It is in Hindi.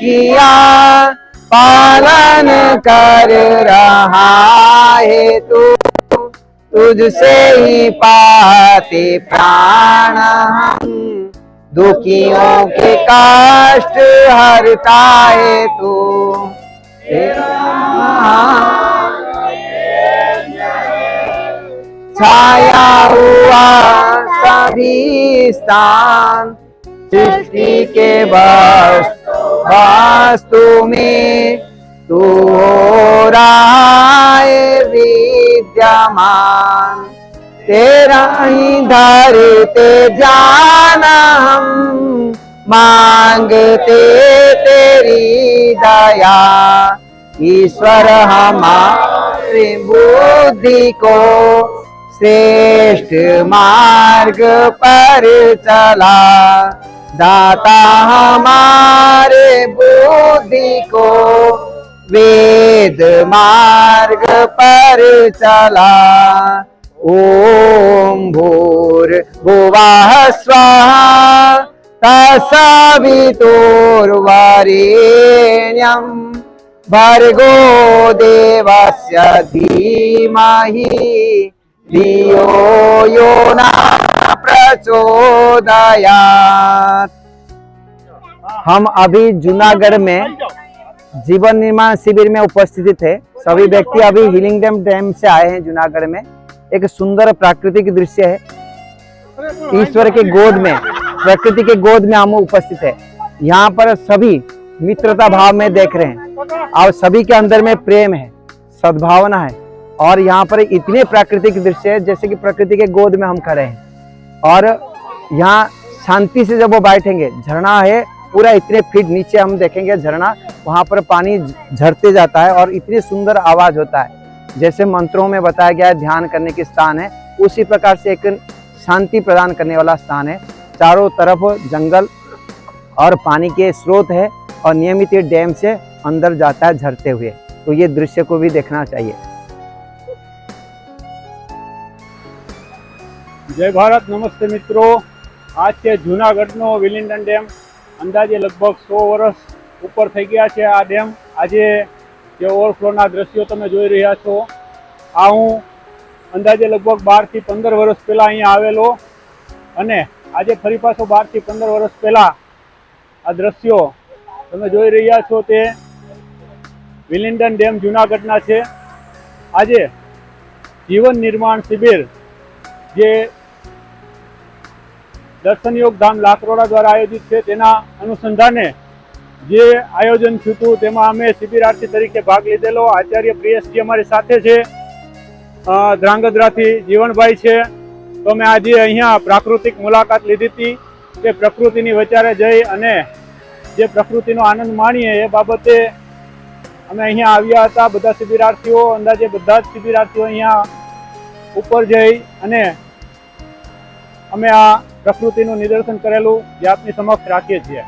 किया पालन कर रहा है तू, तुझसे ही पाते प्राण हम, दुखियों के कष्ट हरता है तू। छाया हुआ सभी स्थान, सृष्टि के वास्तु में तू हो रहा है विद्यमान। तेरा ही धरते जाना हम, मांगते तेरी दया। ईश्वर हमारी बुद्धि को श्रेष्ठ मार्ग पर चला, दाता हमारे बुद्धि को वेद मार्ग पर चला। ओम भूर्भुवः स्वः तत्सवितुर्वरेण्यं भर्गो देवस्य धीमहि धियो यो न प्रचोदयात्। हम अभी जूनागढ़ में जीवन निर्माण शिविर में उपस्थित थे। सभी व्यक्ति अभी हीलिंग डैम से आए हैं जूनागढ़ में। एक सुंदर प्राकृतिक दृश्य है। ईश्वर के गोद में, प्रकृति के गोद में हम उपस्थित है। यहाँ पर सभी मित्रता भाव में देख रहे हैं और सभी के अंदर में प्रेम है, सद्भावना है। और यहाँ पर इतने प्राकृतिक दृश्य है जैसे कि प्रकृति के गोद में हम खड़े हैं। और यहाँ शांति से जब वो बैठेंगे, झरना है पूरा इतने फीट नीचे हम देखेंगे झरना, वहाँ पर पानी झरते जाता है और इतनी सुंदर आवाज होता है। जैसे मंत्रों में बताया गया है ध्यान करने के स्थान है, उसी प्रकार से एक शांति प्रदान करने वाला स्थान है। चारों तरफ जंगल और पानी के स्रोत है और नियमित ये डैम से अंदर जाता है झरते हुए। तो ये दृश्य को भी देखना चाहिए। जय भारत, नमस्ते मित्रों। आज के जूनागढ़ विलिंगडन डेम अंदाजे लगभग 100 वर्ष ऊपर थई गया है। आ डेम आज जे ओवरफ्लोना दृश्यों तमे जोई रह्या छो, आ हूँ अंदाजे लगभग 12 થી 15 वर्ष पहला अहीं आवेलो अने आज फरी पाछो 12 થી 15 वर्ष पहला आ दृश्यों तमे जोई रह्या छो ते विलिंगडन डेम जूनागढ़ना छे। आज जीवन निर्माण शिविर जे दर्शन योग धाम लाकरोड़ा द्वारा आयोजित है, तेना अनुसंधाने जे आयोजन थयुं तेमां अमे शिबिरार्थी तरीके भाग लीधेलो। आचार्य प्रियेशजी अमारी साथे छे, ध्रांगध्राथी जीवनभाई छे। तो मैं आज अहींया प्राकृतिक मुलाकात लीधी थी के प्रकृतिनी वचारे जई अने जे प्रकृतिनो आनंद माणीए ए बाबते अमे अहींया आव्या हता। बधा शिबिरार्थीओ, अंदाजे बधा ज शिबिरार्थीओ अहींया उपर जई अने अमे आ प्रकृतिનું નિદર્શન કરેલું જે આપની સમક્ષ રાખીએ છીએ।